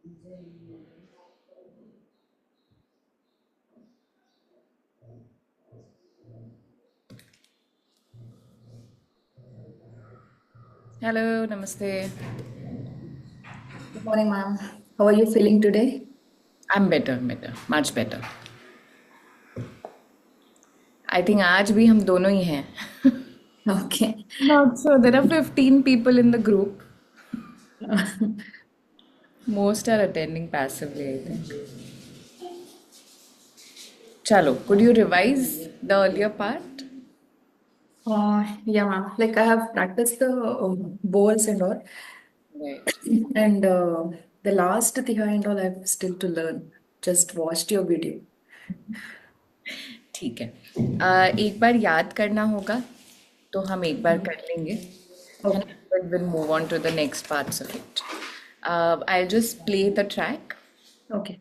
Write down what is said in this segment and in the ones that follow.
Hello, namaste. Good morning, ma'am. How are you feeling today? I'm better, much better. I think आज भी हम दोनों ही हैं. Okay. Not so. There are 15 people in the group. Most are attending passively, I think. Chalo, could you revise the earlier part? Yeah, ma'am. Like I have practiced the bowls and all, Right. and the last tiha and all I've still to learn. Just watched your video. ठीक है. एक बार याद करना होगा, तो हम एक बार कर लेंगे. है ना? Okay. But we'll move on to the next parts of it. I'll just play the track. Okay.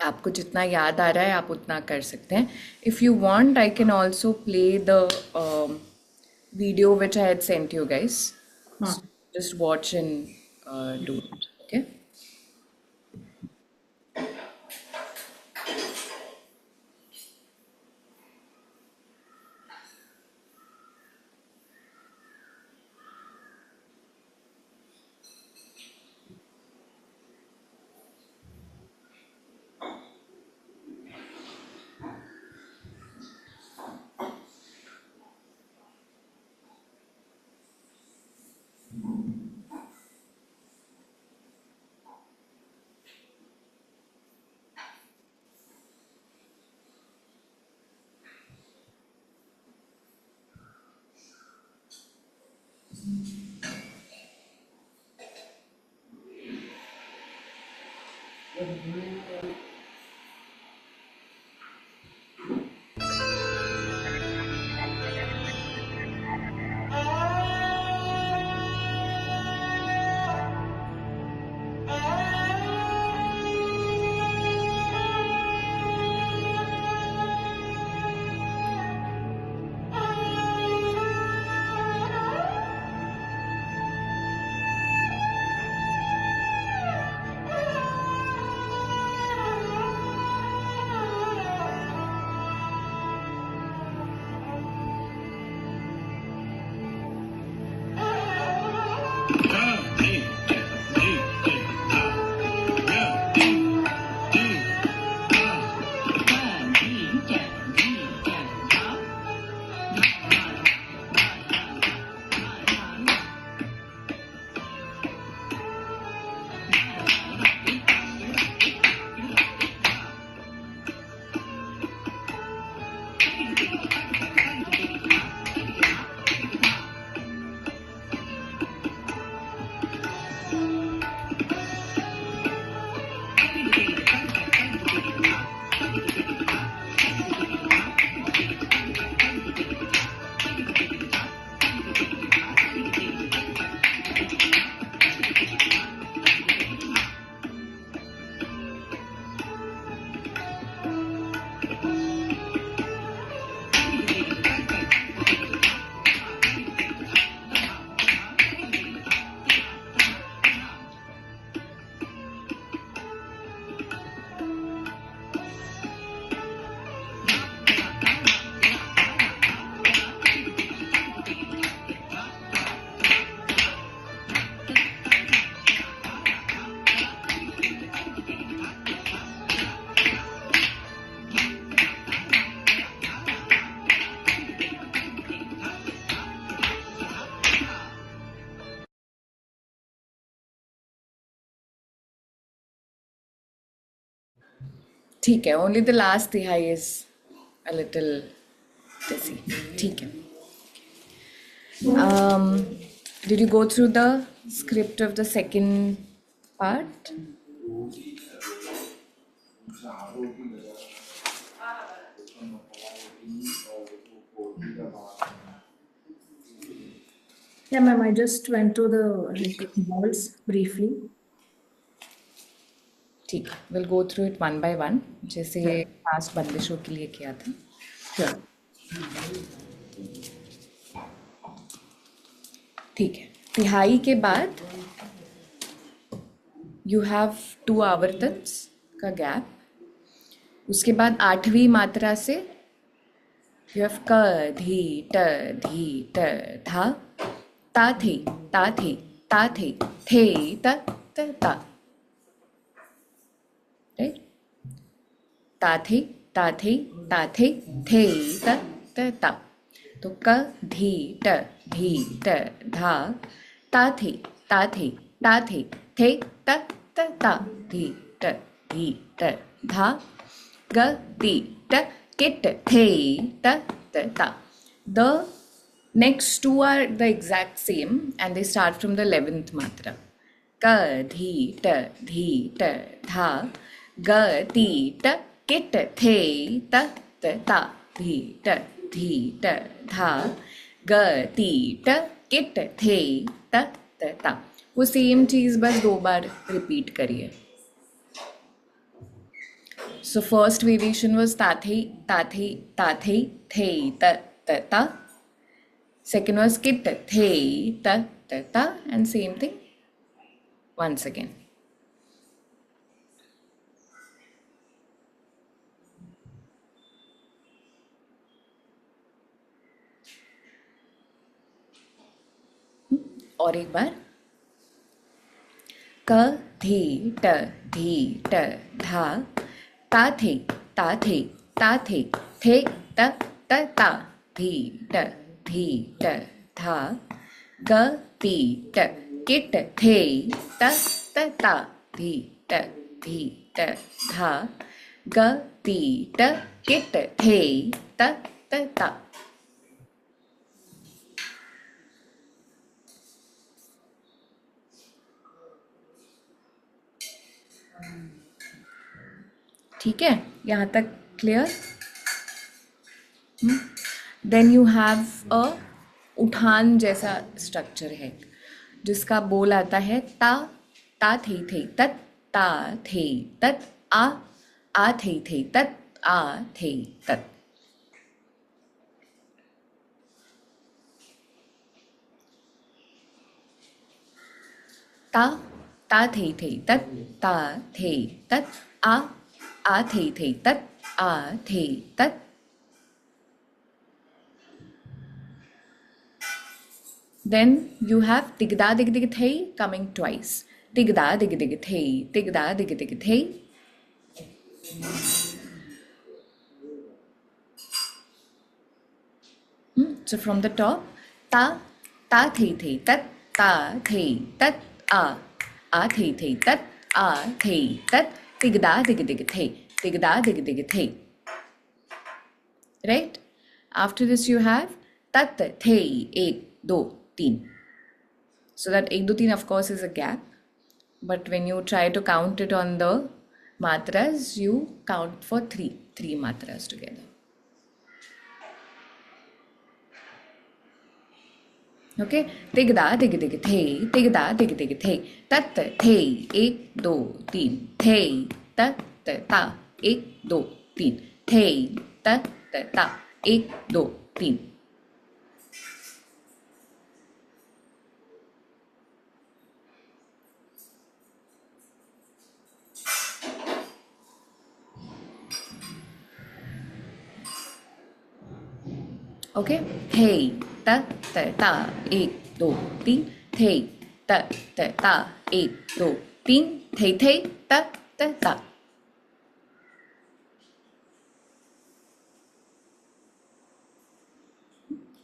आपको जितना याद आ रहा है आप उतना कर सकते हैं. If you want I can also play the video which I had sent you guys. Hmm. Just watch and do it. Okay. ठीक है. ओनली द लास्ट तिहाई इज अ लिटिल dizzy. ठीक है. Did you go through the script of the second part? Yeah, ma'am. I just went to the bowls briefly. ठीक है. We'll go through it one by one, जैसे Yeah. past बंदिशों के लिए किया था. Sure. ठीक है. तिहाई के बाद यू हैव 2 आवर्तन्स का गैप. उसके बाद 8वीं मात्रा से यू हैव क धी ट धा ता थे थे त ता. राइट. ता थे थे त ता. तो क धी ट धा ता थे थे त ता धी ट धा ग ती ट किट थे त ता. The next two are the exact same and they start from the 11th matra. Ka dhi ta dha ga ti ta kit the ta ta dhi ta dha ga ti ta kit the ta ta. वो same चीज़ बस 2 बार repeat करिए. So first variation was ta the the ta. Second was kit the ta and same thing once again. और एक बार. क धी ट धा ता थे थे त ता धी ट धा ग ती ट किट थे त ता धी ट धा ग ती ट किट थे त ता. ठीक है, यहाँ तक clear. Then you have a उठान जैसा स्ट्रक्चर है जिसका बोल आता है ता थे तत ता थे तत आ थे तत आ थे तत. ता थे तत ता थे तत आ थे तत आ थे तत. Then you have tigda dig thei coming twice. Tigda dig thei. So from the top, ta the tat ta the tat a the tat a the tat. Tigda dig thei. Right? After this you have tat the 1 2 3. So that 1 2 3 of course is a gap, but when you try to count it on the matras, you count for 3 matras together. Okay, tigda dig thei tat the 1 2 3 thei tat ta 1 2 3 thei tat ta 1 2 3. Okay, thei ta ta 1 2 3 thei ta ta 1 2 3 thei ta ta.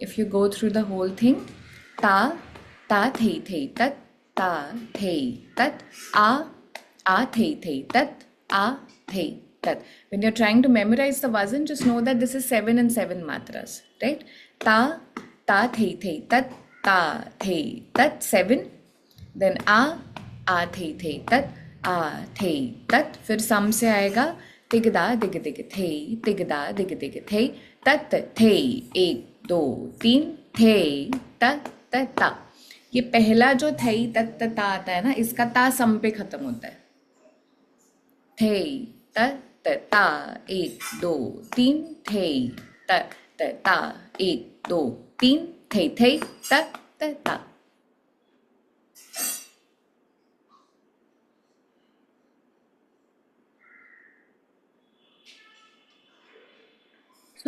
If you go through the whole thing, ta thei tat ta thei tat a thei tat a thei tat. When you're trying to memorize the vazan, just know that this is 7 and 7 matras, right? Ta thei tat ta thei tat 7. Then a thei tat a thei tat. फिर सम से आएगा tigda dig thei tat thei 1 2 3 thei tat ta. ये पहला जो थई tat ता आता है ना, इसका ता सम पे खत्म होता है. थई tat ता 1 2 3 थई tat ता 1 2 3 थई tat ता.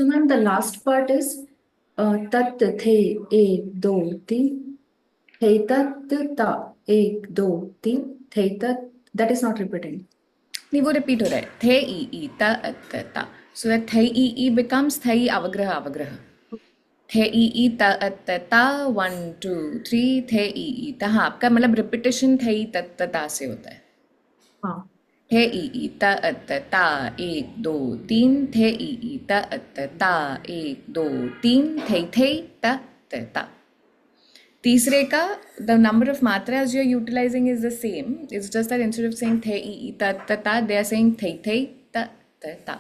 So, ma'am, the last part is tat, the, ek, do, tin. Thei tat, ta, ek, do, tin. Thei tat. That is not repeating. नहीं वो रिपीट हो रहा है थे ई त अत ता सो दैट थे ई बिकम्स थे अवग्रह अवग्रह थे ई त अत ता 1 2 3 थे ई त हाँ आपका मतलब रिपीटेशन थे ई तत ता से होता है हाँ. थे ई त अत ता 1 2 3 थे ई त अत ता 1 2 3 थे त ता तीसरे का the number of matras you're utilizing is the same. It's just that instead of saying the I ta ta ta, they are saying thei ta ta ta.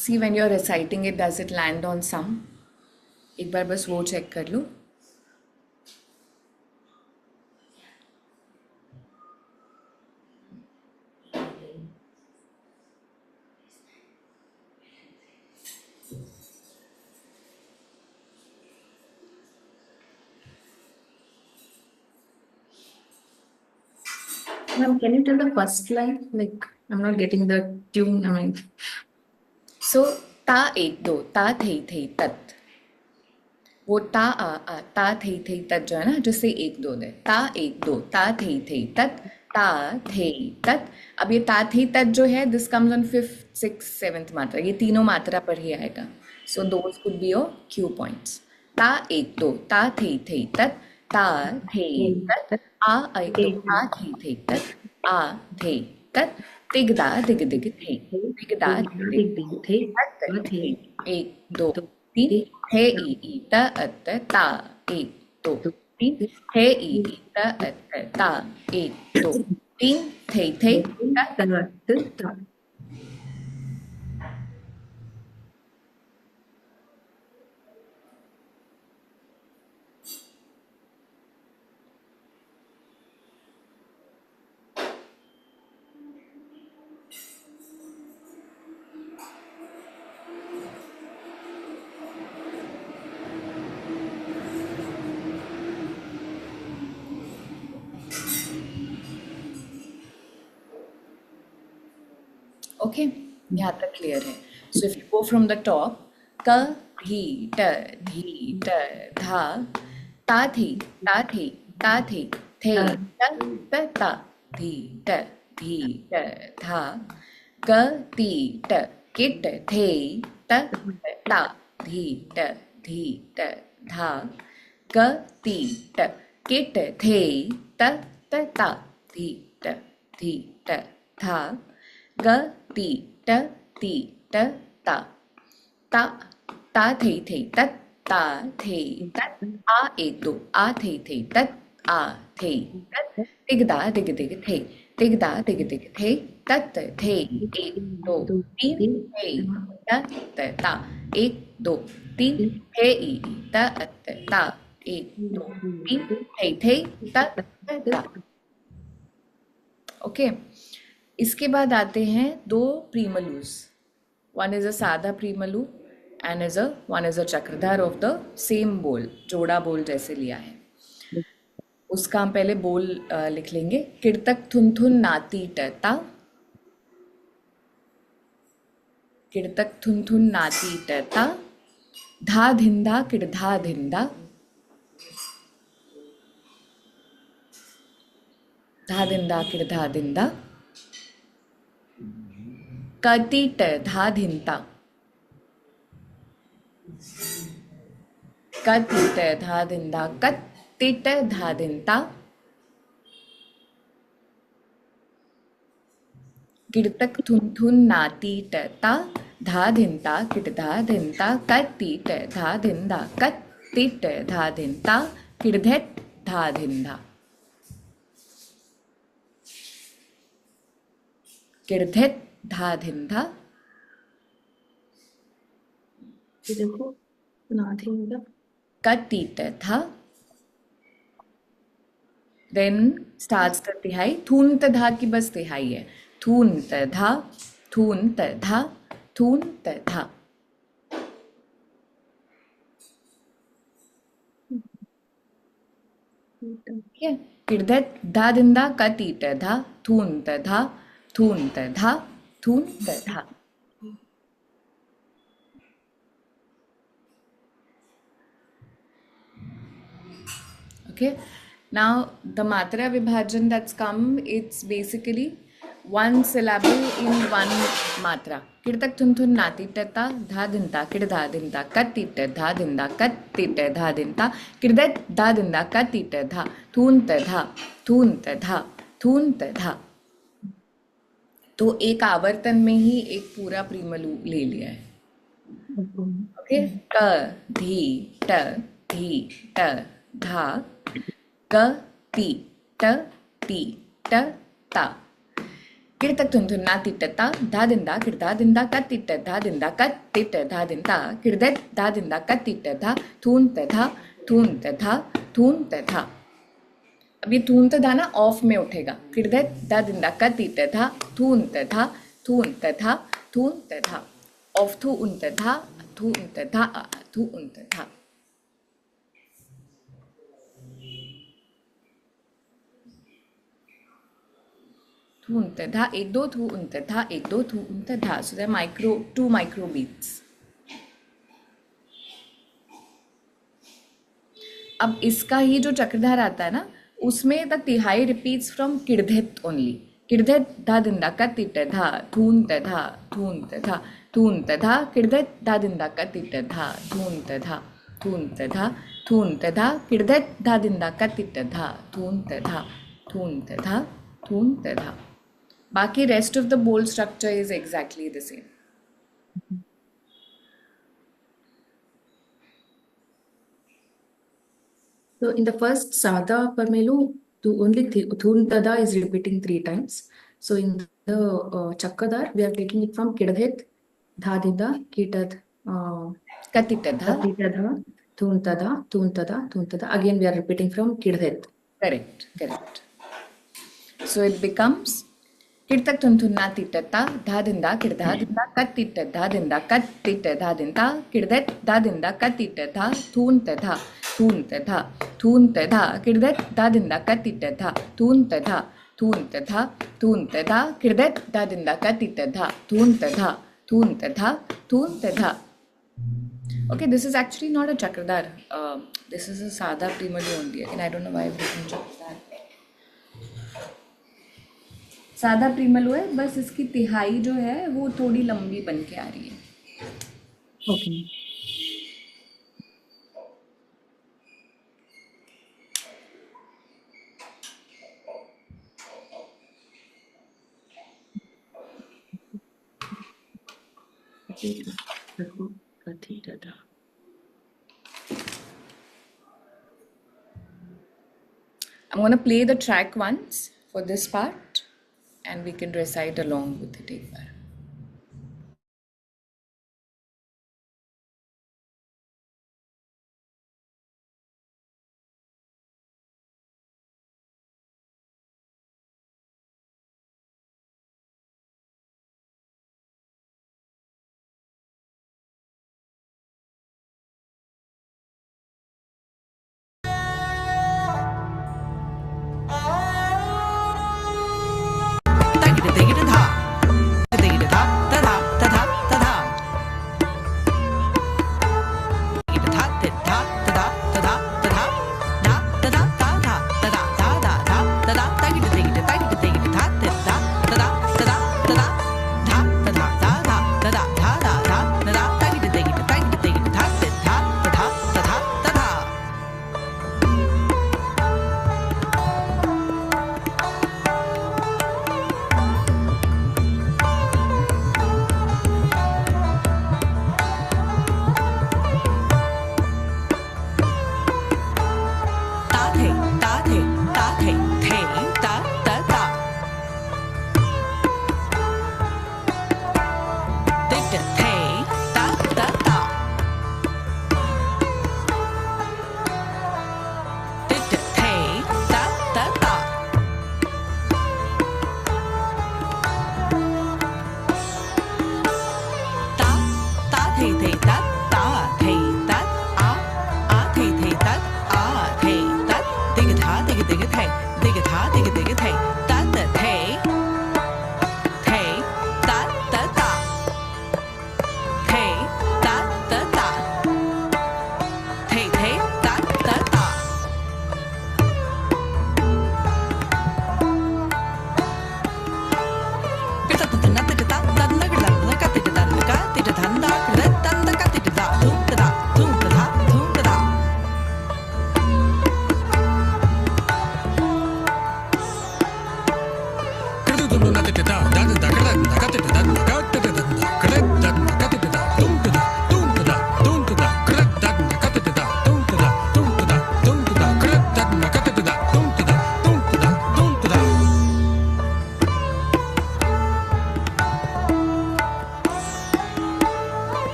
See when you're reciting it, does it land on some? एक बार बस वो check कर लो. Ma'am, can you tell the first line? Like, I'm not getting the tune. I mean, So ta एक दो ता थे तत वो ता थे तत जो है ना जिससे एक दो दे ता एक दो ता थे तत ता थे तत अब ये ता थे तत जो है this comes on 5th 6th 7th मात्रा ये तीनों मात्रा पर ही आएगा so those could be your Q points ता एक दो ता थे तत ता थे तत आ एक दो ता थे तत आ थे तत तिगदा दिग दिग थे तिगदा दिग दिग थे तत थे एक दो तीन थे ई त अत ता एक दो तीन थे ई त अत ता एक दो तीन थे त ओके यहाँ तक क्लियर है so if you go from the top क धी ट धा ता थे थे त ता धी ट धा क ती ट किट थे त ता धी ट धा क ती ट किट थे त ता धी ट धा ग ती ट ता ता थे तत ता थे तत आ एक दो आ थे तत आ थे तत तिगदा दिग दिग थे तिगदा दिग दिग थे तत थे एक दो तीन थे तत ता एक दो तीन थे ई त अत ता एक दो तीन थे तत ता ओके इसके बाद आते हैं दो प्रीमलूस वन इज अ सादा प्रीमलू एंड वन इज अ चक्रधार ऑफ द सेम बोल जोड़ा बोल जैसे लिया है उसका हम पहले बोल लिख लेंगे किड़तक थुन थुन नाती टता किड़तक थुन थुन नाती टता धा धिंदा किड़धा धिंदा धा धिंदा किड़धा धिंदा कतिट धा धिंता कतिट धा धिंदा कतिट धा धिंता किड़तक थुन थुन नाती टता धा धिंता किट धा धिंता कतिट धा धिंदा कतिट धा धिंता किड़धेत धा धिंधा, किड़धेत धा धिंधा, ये देखो नाधिंदा कतीट था, देन स्टार्ट्स द तिहाई, थून तधा की बस तिहाई है, थून तधा, थून तधा, थून तधा, ठीक है। किड़धेत धा धिंधा, कतीट धा, थून तधा, थून तधा, थून तधा। Okay, now the matra vibhajan that's come, it's basically one syllable in one matra. Kirtak thun thun nati tata dha dinta kid dha dinta kat tit dha dinta kat tit dha dinta kirdet dha dinta kat tit dha thun tadha thun tadha thun tadha. तो एक आवर्तन में ही एक पूरा प्रीमलू ले लिया है. Okay, क धी ट धा क ती ट ता. किड़तक थुन थुन ना तिट्टा धा दिंदा किड़दा दिंदा कत तिट्टा धा दिंदा कत तिट्ट धा दिंदा किड़दत धा दिंदा कत तिट्टा धा थून तथा. अब ये थून तथा ना ऑफ में उठेगा. किड़दत धा दिंदा कत तिट्टा धा थून तथा ऑफ थू उन तथा थून तथा. थू तथा एक दो थू उन तथा एक दो थू उन तथा. So that two micro beats. अब इसका ही जो चक्रधार आता है ना, उसमें द तिहाई रिपीट्स फ्रॉम किड़धेत ओनली. किड़धेत धा दिंदा का तिट धा थून तथा किड़धेत धा दिंदा का तिट धा थून तथा किड़धेत धा दिंदा का तिट धा थून तथा. बाकी rest of the bold structure is exactly the same. So in the first Sada Parmelu, only Thun Tada is repeating 3 times. So in the Chakkadar, we are taking it from Kidadhet, Dhadida, Kitad, Katitadha, Thun Tada. Again, we are repeating from Kidadhet. Correct. So it becomes किड़तक थुन थुन ना तिट्टा धा दिंदा किड़धा दिंदा कत तिट्टा धा दिंदा कत तिट्टा धा दिंदा किड़दत धा दिंदा कत तिट्टा धा थून तथा किड़दत धा दिंदा कत तिट्टा धा थून तथा किड़दत धा दिंदा कत तिट्टा धा थून तथा. Okay, this is actually not a chakradhar. This is a sadha primalu only. Again, I don't know why I've written chakradhar. सादा प्रीमलू है, बस इसकी तिहाई जो है वो थोड़ी लंबी बन के आ रही है. Okay. I'm going to play the track once for this part and we can recite along with it एक बार. थे ता ता थे थे ता ता ता थे ता ता ता थे ता ता ता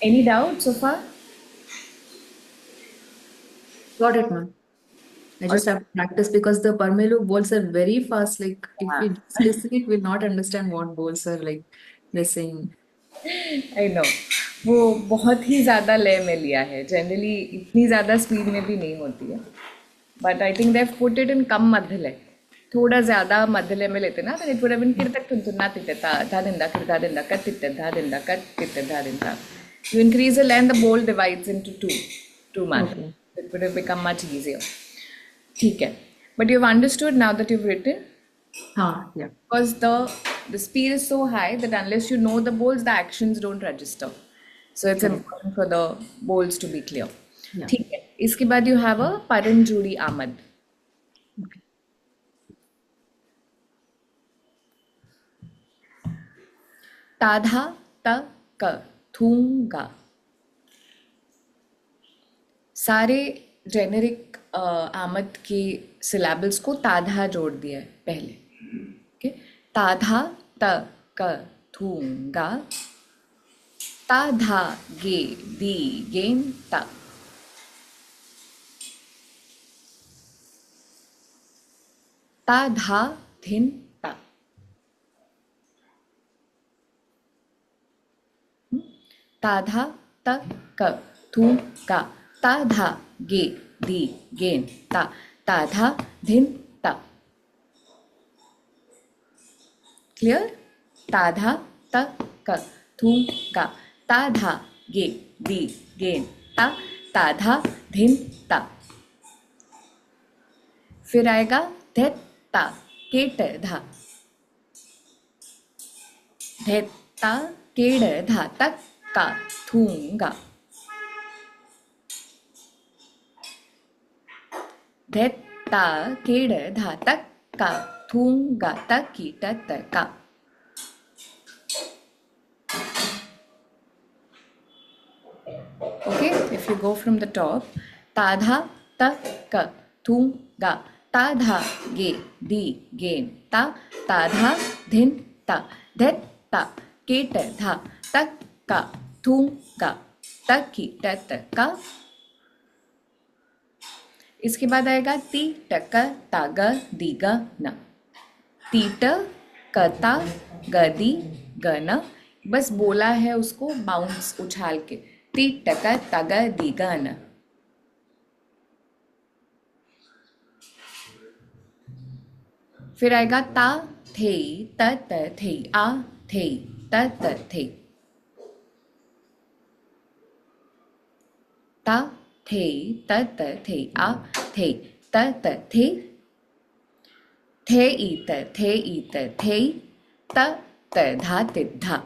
Any doubt so far? Got it, ma'am. I just have to practice because the Parmelu balls are very fast. Like if we just listen it, we'll not understand what balls are like they're saying. I know, वो बहुत ही ज़्यादा लय में लिया है, generally इतनी ज़्यादा speed में भी नहीं होती है, but I think they have put it in कम मध्य लय, थोड़ा ज़्यादा मध्य लय में लेते ना, then it would have been किरतक तुनतुना तितता धा दिंदा किरता दिंदा कत तित्त धा दिंदा कत तित्त धा दिंदा. You increase the lay and the bowl divides into two mantras. Okay. It would have become much easier. ठीक है, but you've understood now that you've written. Yeah. Because the speed is so high that unless you know the bowls, the actions don't register. So it's important for the bowls to be clear. Yeah. ठीक है, इसके बाद you have a paran judi amad. Okay. ताधा त क थूंगा. सारे generic आमद के syllables को ताधा जोड़ दिया है पहले. ओके, ताधा त क थूंगा. ताधा गे दी गेन ता. ताधा धिन ता. ताधा त क थूंगा. ताधा गे दी गेन ता. ताधा धिन ता. क्लियर? ताधा त क थूंगा. ताधा गे दी गेन ता. ताधा धिन ता. फिर आएगा धेत ता केट धा. धेत ता केड़ धा तक का थूंगा. धेत ता केड़ धा तक का थूंगा. तक की तत का. Okay, if you go from the top, ताधा त क थूंगा. ताधा गे दी गेन ता. ताधा धिन ता. धेत ता केट धा तक का थूंगा. तक की तत का. इसके बाद आएगा ती टक ताग दीग न. तीट कता गदी गन. बस बोला है उसको बाउंस उछाल के. ती टक तग दीग न. फिर आएगा ता थे त थे आ थे त थे. ता थे त थे आ थे त थे. थे ईत थे ईत थे त धा तिद्धा.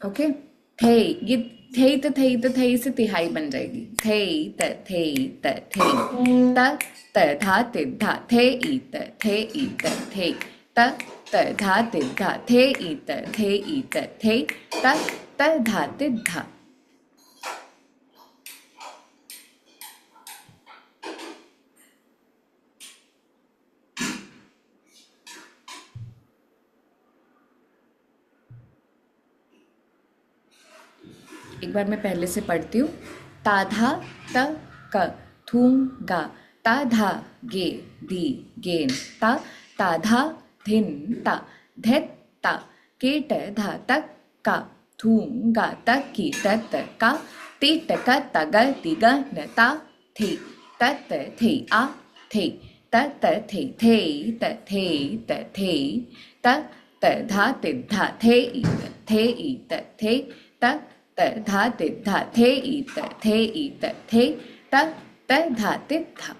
ओके, थे ये थे से तिहाई बन जाएगी. थे त थे धा तिद्धा. थे ईत थे त धा तिद्धा. थे ईत थे त धा तिद्धा. एक बार मैं पहले से पढ़ती हूँ. ताधा त क थूंगा. ताधा गे दी गेन ता. ताधा धिन ता. धेत ता कीट धा तक का थूम गा तक की तत का टीट का तग तिग न ता थे तत थे आ थे तत थे त थे त धा धा थे ईत थे त धा थे ईत थे त धा धा।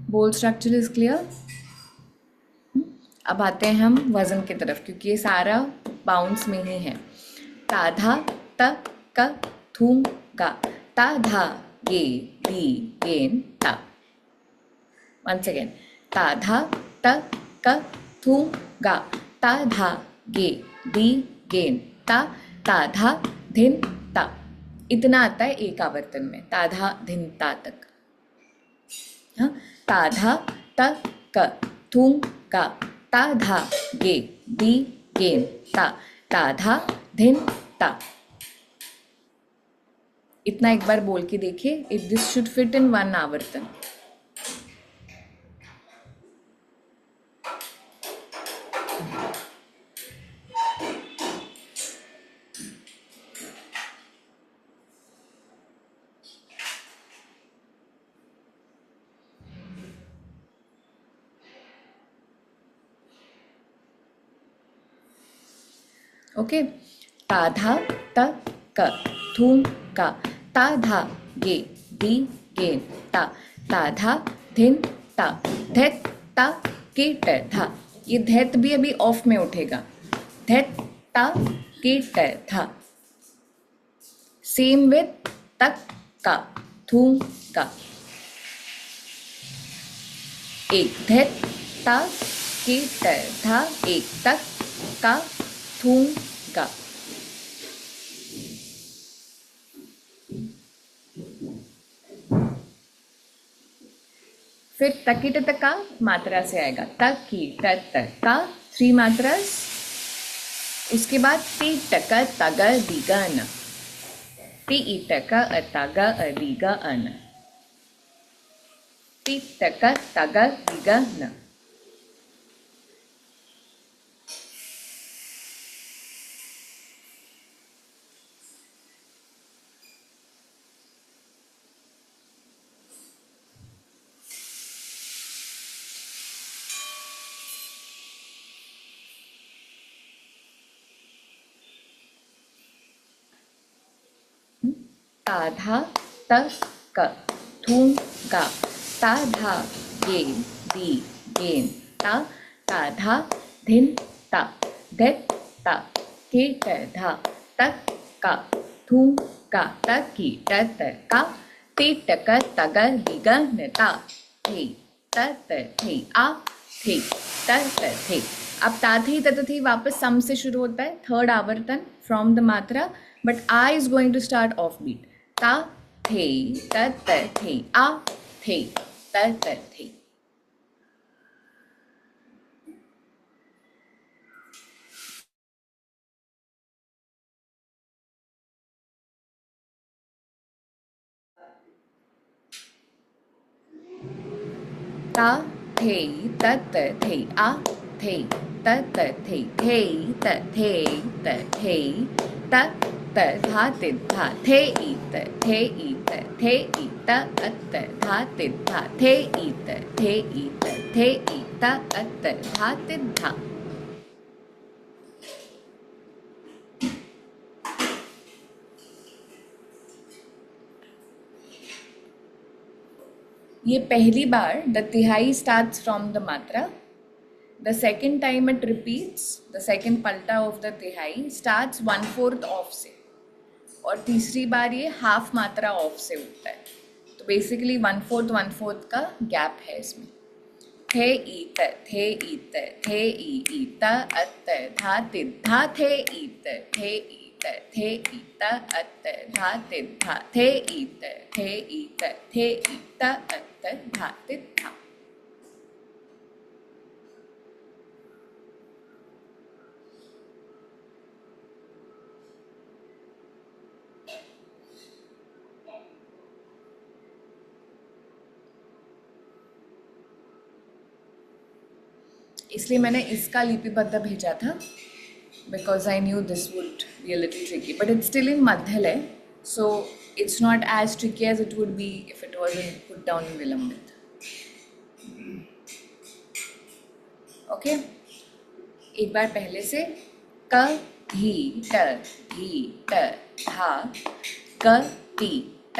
बोल स्ट्रक्चर इज क्लियर। अब आते हैं हम वजन की तरफ, क्योंकि ये सारा बाउंस में ही है। ताधा त क थूम का ताधा गे दी गेन ता। वंस अगेन ताधा त क थूम गा ताधा गे दी गेन ता ताधा धिन ता। इतना आता है एक आवर्तन में, ताधा धिन ता तक। हाँ, ताधा त क थूम का ताधा गे दी गेन ता ताधा धिन ता। इतना एक बार बोल के देखिए। If this should fit in one आवर्तन। ओके, ताधा त क थूम का ताधा गे दी गेन ता ताधा धिन ता धैत ता कीट था। ये धैत भी अभी ऑफ में उठेगा। धैत ता कीट था। सेम विथ तक का थूम का। एक धैत ता कीट था, एक तक का थूम का। फिर तकिट का मात्रा से आएगा, तकी तत का 3 मात्रा। उसके बाद टी टक तग दिग न, टी टक तग दिग अन, टी टक तग दिग न। ताधा त क थूम का ताधा गे दी गेन ता ताधा धिन ता धैत ता कीट धा तक का थूम का तकी तत का टीट क तग दिग न ता थे तत थे आ थे तत थे। अब ताथी तथी वापस सम से शुरू होता है, थर्ड आवर्तन फ्रॉम द मात्रा, बट आ is going to start of beat. ता थे तत थे आ थे तत थे। ता थे तत थे आ थे तत थे त थे त धा धा थे ईत थे ईत अत धा धा थे ईत अत धा धा। ये पहली बार द तिहाई स्टार्ट्स फ्रॉम द मात्रा। The second time it repeats, the second पलटा of the तिहाई starts 1/4 ऑफ से, और तीसरी बार ये हाफ मात्रा ऑफ से उठता है। तो बेसिकली 1/4 का गैप है इसमें। थे ईत थे ईत थे ईत अत धा धा थे ईत थे ईत अत धा थे ईत अत धा धा। इसलिए मैंने इसका लिपिबद्ध भेजा था, because I knew this would be a little tricky, but it's still in Madhyalay, so it's not as tricky as it would be if it wasn't put down in Vilambit. Okay, एक बार पहले से क धी ट धा क T ट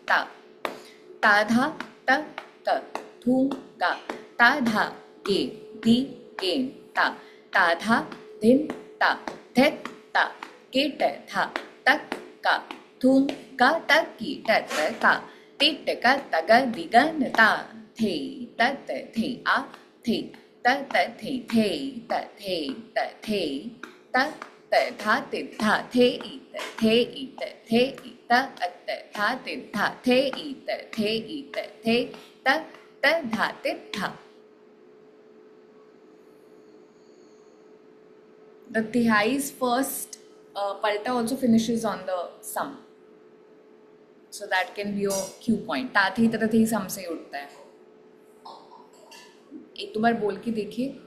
ता ता धा त थू गा ता धा गे दी गे ता ता धा धिन ता धित ता के ट था तक का थूम का तक की ट ता टिट का तग दिगन ता थे तत थे आ थे तत थे त थे त था ति था थे इ त अत था ति था थे इ थे त धा ति था. The Tihai's first palta also finishes on the sum, so that can be your cue point. ता थी तथा थी सम से उठता है. एक दो बार बोल के देखिए.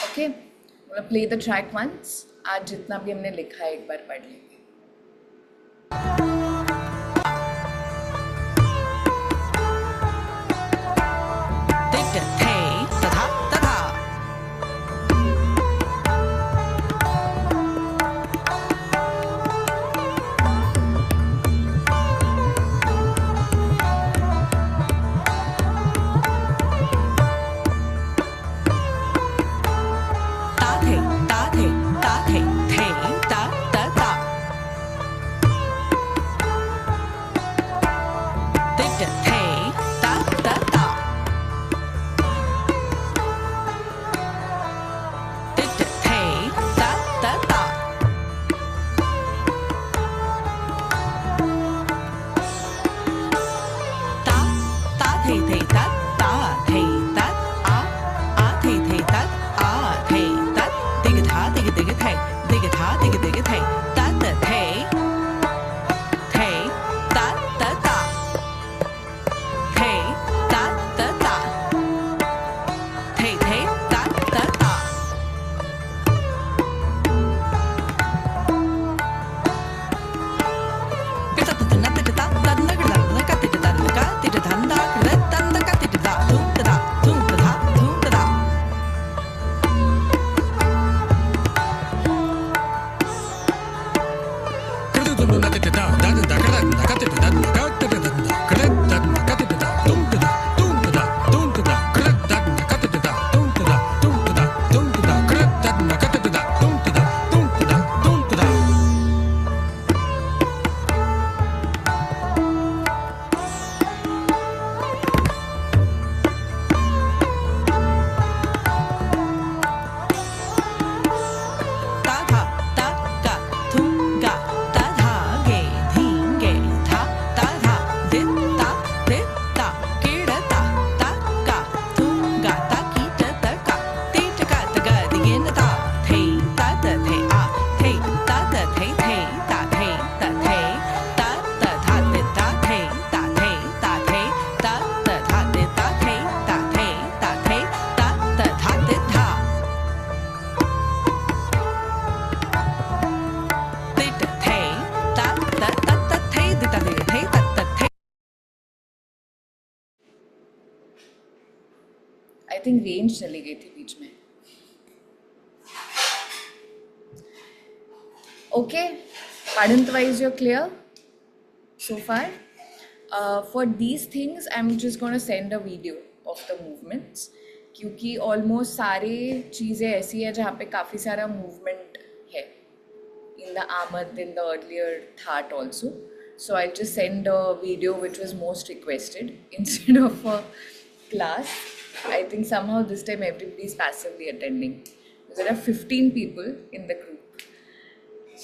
Okay, I'm gonna play the track once. आज जितना भी हमने लिखा है एक बार पढ़ लेंगे. टिट थे तथा तथा I think range चली गई थी बीच में. Okay, Padant wise you're clear so far. For these things, I'm just going to send a video of the movements क्योंकि almost सारे चीज़ें ऐसी है जहाँ पे काफ़ी सारा movement है in the Amad, in the earlier Thaat also. So I'll just send a video which was most requested instead of a class. I think somehow this time everybody is passively attending. There are 15 people in the group.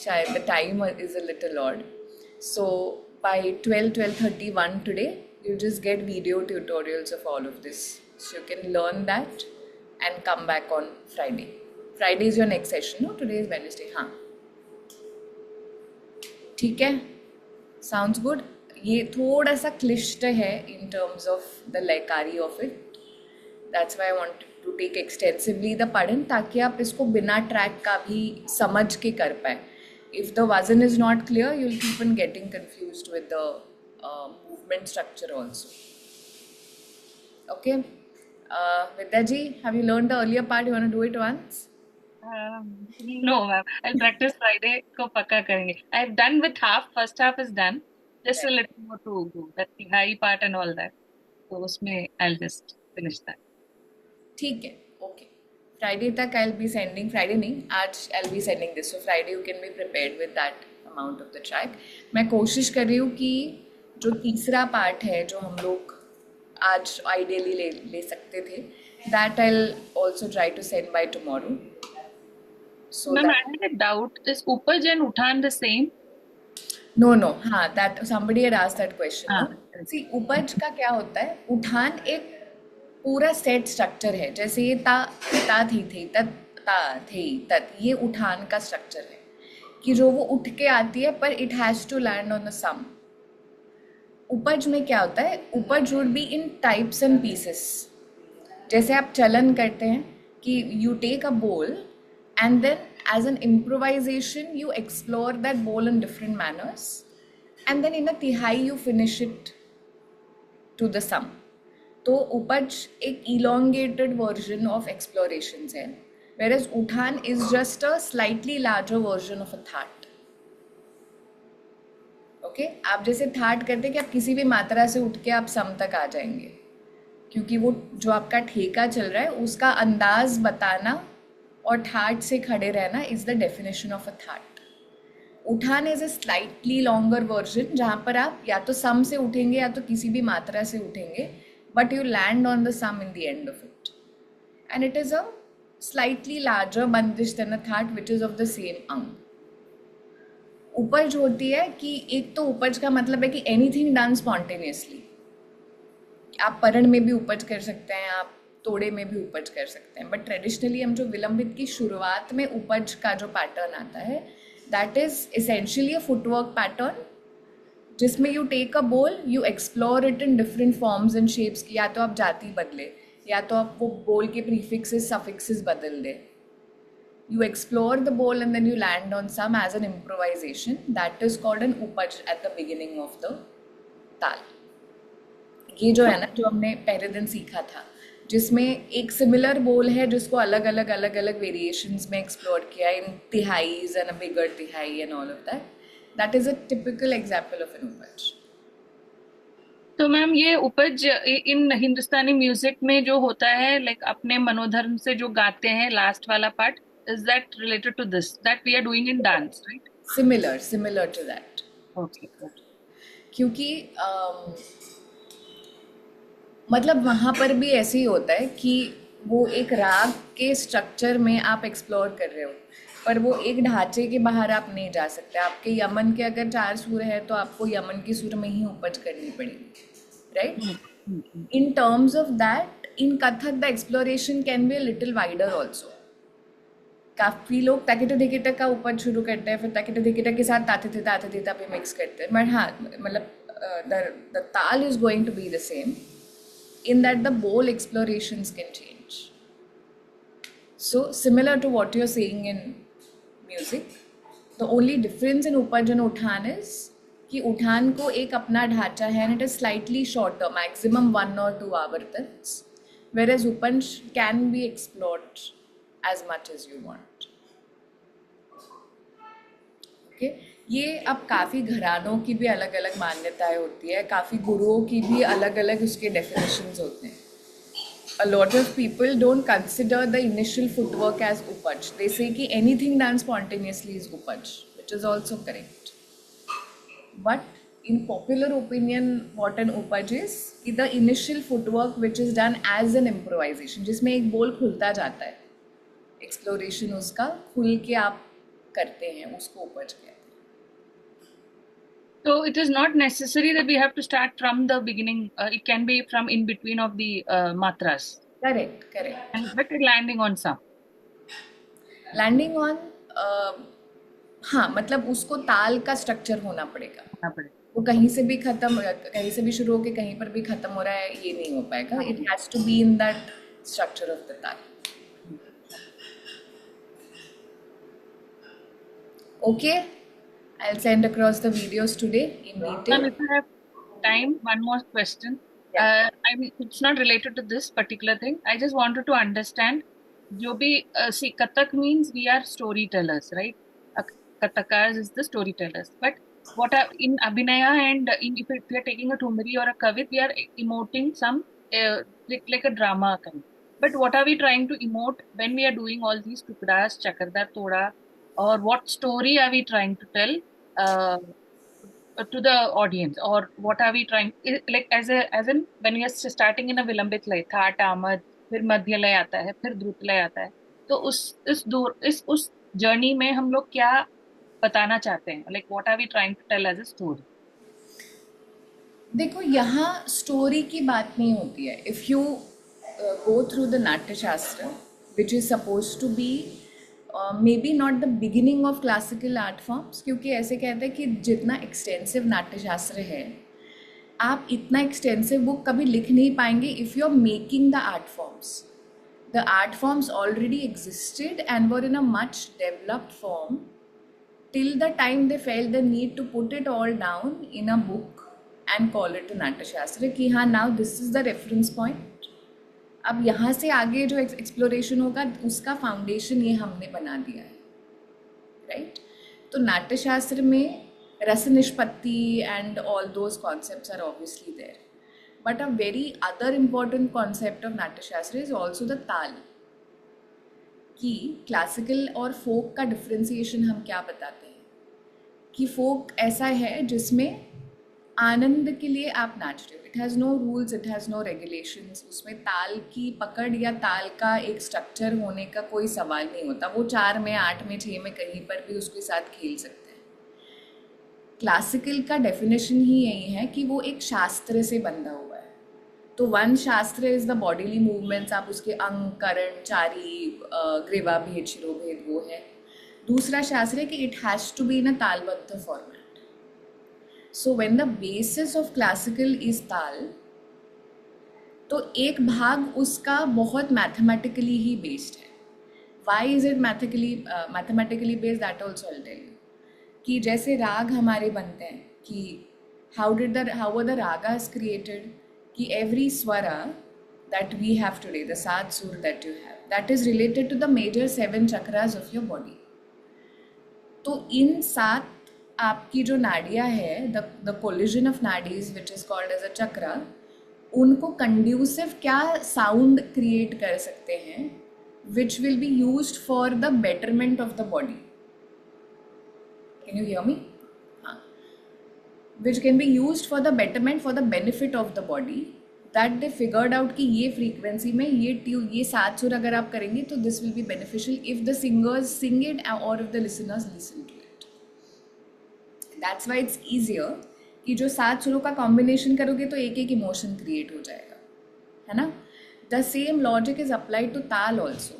Shayad the time is a little odd. So by 12:30 today, you just get video tutorials of all of this. So you can learn that and come back on Friday. Friday is your next session, no? Today is Wednesday. हाँ ठीक है, sounds good. ये थोड़ा सा क्लिष्ट है in terms of the लयकारी of it. That's why I wanted to take extensively the पढ़न ताकि आप इसको बिना ट्रैक का भी समझ के कर पाए. इफ द वजन is not clear you will keep on getting confused with the movement structure also. Okay Vidya ji, have you learn the earlier part? You want to do it once? No, ma'am. I'll practice Friday को पक्का करेंगे. I've done with half. First half is done. Just a little more to go. That high part and all that. So उसमें I'll just finish that. ठीक है, okay. Friday तक I will be sending, Friday नहीं आज I will be sending this. So Friday you can be prepared with that amount of the track. मैं कोशिश कर रही हूँ कि जो तीसरा पार्ट है जो हम लोग आज आइडियली ले सकते थे, that I will also try to send by tomorrow. So Ma'am, I had a doubt. Is Upaj and Uthan the same? no, हाँ, that somebody had asked that question. हाँ. No? See, उपज का क्या होता है? उठान एक पूरा सेट स्ट्रक्चर है. जैसे ये ता थी तत ता थी तत, ये उठान का स्ट्रक्चर है कि जो वो उठ के आती है पर it has to land on the सम. उपज में क्या होता है? उपज would be in types and pieces. जैसे आप चलन करते हैं कि यू टेक अ बोल and then as an improvisation you explore that bowl in different manners and then in a tihai you finish it to the sum. तो उपज एक elongated version of explorations है, whereas uthan is just a slightly larger version of a thought. okay? आप जैसे that करते हैं कि आप किसी भी मात्रा से उठ के आप सम तक आ जाएंगे क्योंकि वो जो आपका ठेका चल रहा है उसका अंदाज बताना और ठाट से खड़े रहना is the definition of a थाट. उठान is a slightly longer version जहाँ पर आप या तो सम से उठेंगे या तो किसी भी मात्रा से उठेंगे, but you land on the सम in the end of it. And it is a slightly larger बंदिश देन अ थाट which is of the same अंग. उपज होती है कि एक तो उपज का मतलब है कि एनीथिंग डन स्पॉन्टेनियसली. आप परण में भी उपज कर सकते हैं, आप तोड़े में भी उपज कर सकते हैं, बट ट्रेडिशनली हम जो विलंबित की शुरुआत में उपज का जो पैटर्न आता है that is essentially a footwork pattern जिसमें यू टेक अ बोल, you explore it in different forms and shapes की. या तो आप जाति बदले या तो आप वो बोल के प्रीफिक्सेस सफिक्सेस बदल दे. यू एक्सप्लोर द बोल and then you land on सम as an improvisation. That is called an उपज at the beginning of the ताल. ये जो है ना जो हमने पहले दिन सीखा था जिसमें एक सिमिलर बोल है जिसको अलग अलग वेरिएशंस में एक्सप्लोर किया इन तिहाईज and a bigger tihai and all of that. That is a typical example of an upaj. तो मैम ये उपज इन हिंदुस्तानी म्यूजिक में जो होता है लाइक अपने मनोधर्म से जो गाते हैं लास्ट वाला part, is that related to this that we are doing in dance, right? Similar to that. Okay. क्योंकि मतलब वहाँ पर भी ऐसे ही होता है कि वो एक राग के स्ट्रक्चर में आप एक्सप्लोर कर रहे हो पर वो एक ढांचे के बाहर आप नहीं जा सकते. आपके यमन के अगर 4 सुर है तो आपको यमन की सुर में ही उपज करनी पड़ेगी, right? In terms of that in Kathak the exploration can be a little wider also. काफ़ी लोग ताकिट धिकिटक का उपज शुरू करते हैं, फिर ताकिट धिकिटक के साथ ताते थे पे मिक्स करते हैं, बट हाँ मतलब the taal is going to be the same in that the bowl explorations can change. So similar to what you're saying in music, the only difference in upaj and uthan is कि uthan को एक अपना ढांचा है and it is slightly shorter, maximum 1 or 2 avartans, whereas upaj can be explored as much as you want. Okay, ये अब काफ़ी घरानों की भी अलग अलग मान्यताएं होती है, काफ़ी गुरुओं की भी अलग अलग उसके डेफिनेशंस होते हैं. A lot of people don't consider the initial footwork as upaj. They say कि anything done spontaneously is upaj, which is also correct. But in popular opinion, what an upaj is the initial footwork which is done as an improvisation, जिसमें एक बोल खुलता जाता है. Exploration उसका खुल के आप करते हैं, उसको उपज कहते हैं. So it is not necessary that we have to start from the beginning. It can be from in between of the matras. Correct. And but landing on some. Landing on हाँ, मतलब उसको ताल का स्ट्रक्चर होना पड़ेगा. वो कहीं से भी शुरू होके कहीं पर भी खत्म हो रहा है, ये नहीं हो पाएगा. It has to be in that structure of the taal. Okay, I'll send across the videos today in detail. If I have time, one more question. Yeah. It's not related to this particular thing. I just wanted to understand. जो भी see, Kathak means we are storytellers, right? Kathakas is the storytellers. But what are in Abhinaya and if we are taking a Thumri or a Kavit, we are emoting some like a drama kind. But what are we trying to emote when we are doing all these Tukdas, Chakardar, Toda? Or what story are we trying to tell to the audience, or what are we trying like as in when we are starting in a vilambit lay, thaat amad, फिर मध्य लय आता है, फिर द्रुत लय आता है, तो उस जर्नी में हम लोग क्या बताना चाहते हैं, like what are we trying to tell as a story? देखो, यहाँ स्टोरी की बात नहीं होती है. If you go through the Natya Shastra which is suppose to be may be not the beginning of classical art forms, क्योंकि ऐसे कहते हैं कि जितना एक्सटेंसिव नाट्यशास्त्र है, आप इतना एक्सटेंसिव बुक कभी लिख नहीं पाएंगे if you are making the art forms. The art forms already existed and were in a much developed form till the time they felt the need to put it all down in a book and call it a Natyashastra कि हाँ, now this is the reference point. अब यहाँ से आगे जो exploration होगा उसका foundation ये हमने बना दिया है, राइट? तो नाट्यशास्त्र में rasa nishpatti and all those concepts are obviously there, but a very other important concept of Natyashastra is also the taal. कि क्लासिकल और फोक का डिफ्रेंसिएशन हम क्या बताते हैं कि फोक ऐसा है जिसमें आनंद के लिए आप नाच रहे हो. It has no rules, it has no regulations. उसमें ताल की पकड़ या ताल का एक स्ट्रक्चर होने का कोई सवाल नहीं होता. वो 4 में 8 में 6 में कहीं पर भी उसके साथ खेल सकते हैं. क्लासिकल का डेफिनेशन ही यही है कि वो एक शास्त्र से बंधा हुआ है. तो वन शास्त्र इज द बॉडीली मूवमेंट्स, आप उसके अंग, करण, चारी, ग्रीवा भेद, शिरोभेद वो है. दूसरा शास्त्र है कि it has to be in a तालबद्ध format. So when the basis of classical is ताल, तो एक भाग उसका बहुत मैथमेटिकली ही बेस्ड है. Why is it mathematically based, that also I will tell you. कि जैसे राग हमारे बनते हैं कि how were the ragas created, कि every swara that we have today, the 7 sur that you have, that is related to the major 7 chakras of your body. तो इन 7 आपकी जो नाड़ियाँ है, the collision of nadis which is called as a chakra, उनको conducive क्या sound create कर सकते हैं which will be used for the betterment of the body. Can you hear me? Which can be used for the betterment, for the benefit of the body, that they figured out कि ये frequency में ये 7 सुर अगर आप करेंगे तो this will be beneficial if the singers sing it or if the listeners listen to it. That's why it's easier कि जो 7 सुरों का combination करोगे तो एक एक emotion create हो जाएगा, है ना? The same logic is applied to ताल also.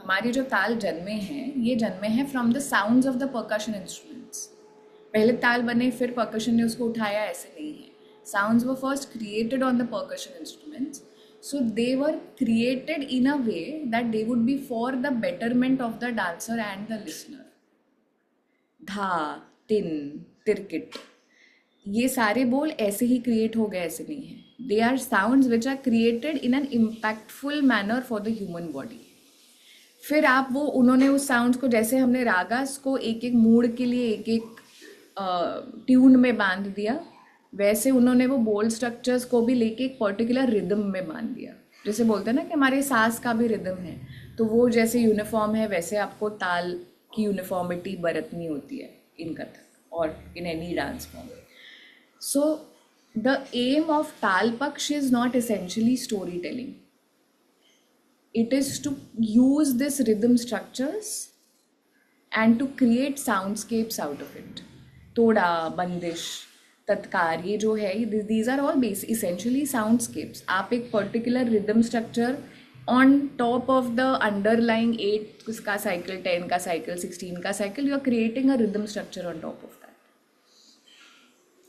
हमारी जो ताल जन्मे हैं, ये जन्मे हैं from the sounds of the percussion instruments. पहले ताल बने फिर परकशन ने उसको उठाया, ऐसे नहीं है. Sounds were first created on the percussion instruments, so they were created in a way that they would be for the betterment of the dancer and the listener. धा, तिन, तिरकिट, ये सारे बोल ऐसे ही क्रिएट हो गए, ऐसे नहीं है. They are sounds which are created in an impactful manner for the human body. फिर आप वो उन्होंने उस साउंड्स को, जैसे हमने रागास को एक एक मूड के लिए एक एक ट्यून में बांध दिया, वैसे उन्होंने वो बोल स्ट्रक्चर्स को भी लेके एक पर्टिकुलर रिदम में बांध दिया। जैसे बोलते हैं ना कि हमारे सांस का भी रिदम है, तो वो जैसे यूनिफॉर्म है वैसे आपको ताल की यूनिफॉर्मिटी बरतनी होती है इन कथक और in any dance form. So, the aim of Talpaksh is not essentially storytelling. It is to use this rhythm structures and to create soundscapes out of it. Toda, Bandish, Tatkar, ये जो है, these are all essentially soundscapes. आप एक particular rhythm structure on top of the underlying 8 का cycle, 10 का cycle, 16 का cycle, you are creating a rhythm structure on top of that.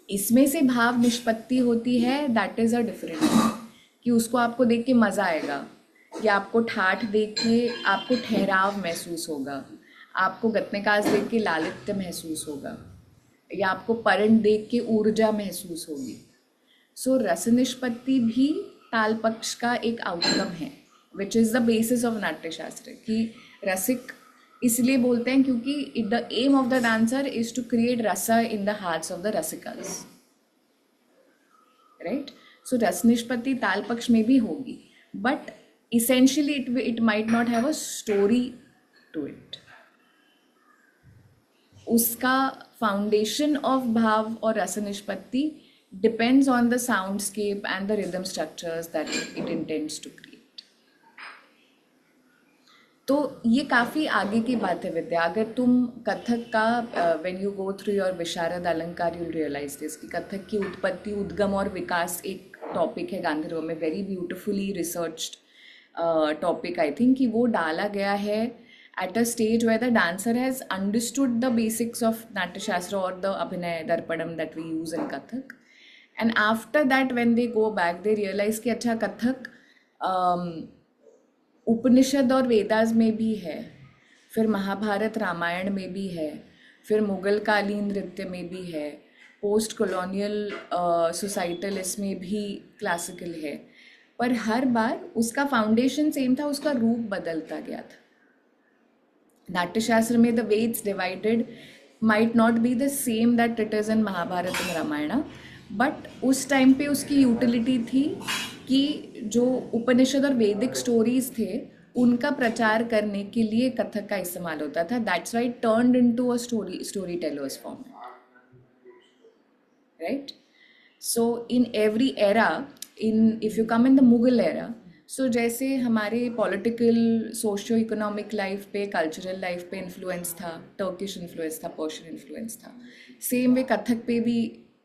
इसमें से भाव निष्पत्ति होती है, दैट इज़ अ डिफरेंट, कि उसको आपको देख के मज़ा आएगा, या आपको ठाठ देख के आपको ठहराव महसूस होगा, आपको गत्नेकाज देख के लालित्य महसूस होगा, या आपको परण देख के ऊर्जा महसूस होगी। सो रस निष्पत्ति भी ताल पक्ष का एक आउटकम है, which is the basis of Natyashastra. कि रसिक इसलिए बोलते हैं क्योंकि the aim of the dancer is to create rasa in the hearts of the रसिकल्स, राइट। सो रस निष्पत्ति ताल पक्ष में भी होगी, but essentially it might not have a story to it. उसका फाउंडेशन ऑफ भाव और रस निष्पत्ति depends on the soundscape and the rhythm structures that it intends to create. तो ये काफ़ी आगे की बात है विद्या। अगर तुम कथक का when you go through your Visharad Alankar you realise this, कि कथक की उत्पत्ति, उद्गम और विकास एक टॉपिक है गांधर्व में, very beautifully researched topic I think, कि वो डाला गया है at a stage where the dancer has understood the basics of Natyashastra or the Abhinay Darpanam that we use in Kathak. And after that, when they go back, they realize कि अच्छा कथक उपनिषद और वेदास में भी है, फिर महाभारत रामायण में भी है, फिर मुगल कालीन नृत्य में भी है, पोस्ट कॉलोनियल सोसाइटल इसमें भी क्लासिकल है, पर हर बार उसका फाउंडेशन सेम था, उसका रूप बदलता गया था। नाट्यशास्त्र में the Vedas divided might not be the same that it is in Mahabharata and Ramayana, but उस टाइम पे उसकी यूटिलिटी थी कि जो उपनिषद और वैदिक स्टोरीज थे उनका प्रचार करने के लिए कथक का इस्तेमाल होता था। That's why turned into a story tellers format, right. So in every era, in if you come in the Mughal era, so जैसे हमारे पॉलिटिकल सोशियो इकोनॉमिक लाइफ पे, कल्चरल लाइफ पे इन्फ्लुएंस था, टर्किश इन्फ्लुएंस था, पर्शियन इन्फ्लुएंस था, same way Kathak पे भी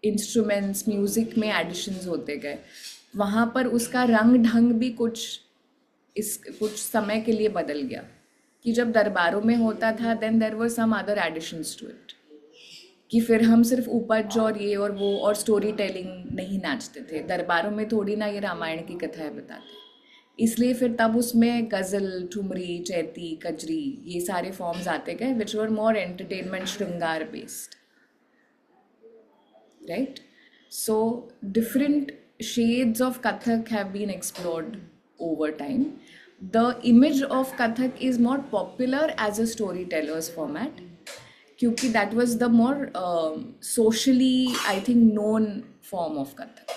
instruments, music में एडिशंस होते गए। वहाँ पर उसका रंग ढंग भी कुछ समय के लिए बदल गया, कि जब दरबारों में होता था then there were some other additions to it, कि फिर हम सिर्फ उपज और ये और वो और स्टोरी टेलिंग नहीं नाचते थे, दरबारों में थोड़ी ना ये रामायण की कथाएं बताते, इसलिए फिर तब उसमें गज़ल, ठुमरी, चैती, कजरी, ये सारे फॉर्म्स आते गए विच वर मोर एंटरटेनमेंट, श्रृंगार based, right. So different shades of Kathak have been explored over time. The image of Kathak is more popular as a storyteller's format, क्योंकि that was the more socially I think known form of Kathak.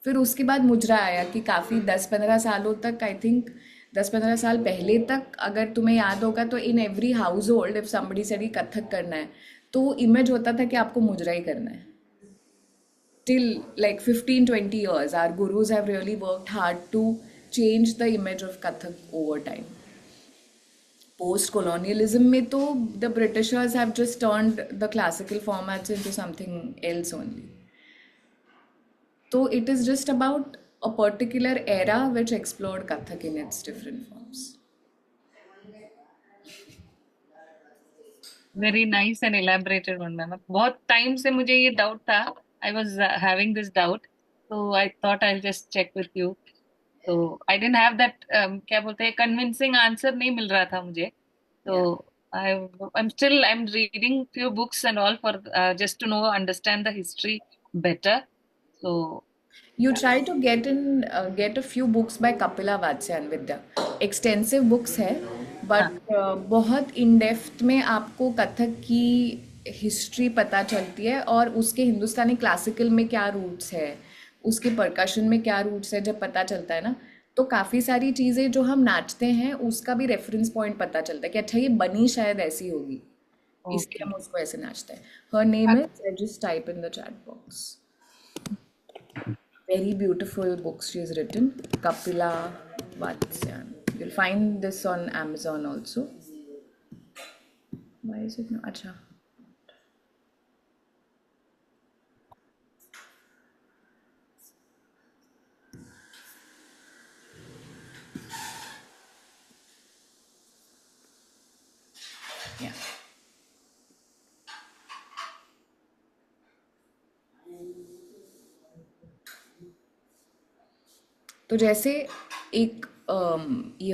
फिर उसके बाद मुजरा आया कि काफ़ी 10-15 सालों तक, आई थिंक 10-15 साल पहले तक, अगर तुम्हें याद होगा तो in every house hold if somebody said कि कथक करना है तो इमेज होता था कि आपको मुजरा ही करना है। Till like 15-20 years, our gurus have really worked hard to change the image of Kathak over time. Post-colonialism में तो the Britishers have just turned the classical formats into something else only. So it is just about a particular era which explored Kathak in its different forms. Very nice and elaborated one, ma'am. बहुत time से मुझे ये doubt था, I was having this doubt, so I thought I'll just check with you. So I didn't have that क्या बोलते हैं convincing answer नहीं मिल रहा था मुझे, so I'm reading few books and all for just to know, understand the history better. So You try to get a few books by Kapila Vatsyan Vidya. Extensive books है, हाँ, but बहुत in depth में आपको कथक की history पता चलती है और उसके हिंदुस्तानी क्लासिकल में क्या रूट्स है, उसके परकशन में क्या रूट्स है, जब पता चलता है ना, तो काफ़ी सारी चीज़ें जो हम नाचते हैं उसका भी रेफरेंस पॉइंट पता चलता है कि अच्छा ये बनी शायद ऐसी होगी, इसलिए ओके। हम उसको ऐसे नाचते हैं. Her name is, I just type in the chat box. Very beautiful books she has written. Kapila Vatsyan. You'll find this on Amazon also. Why is it not? Acha. Yeah. तो जैसे एक ये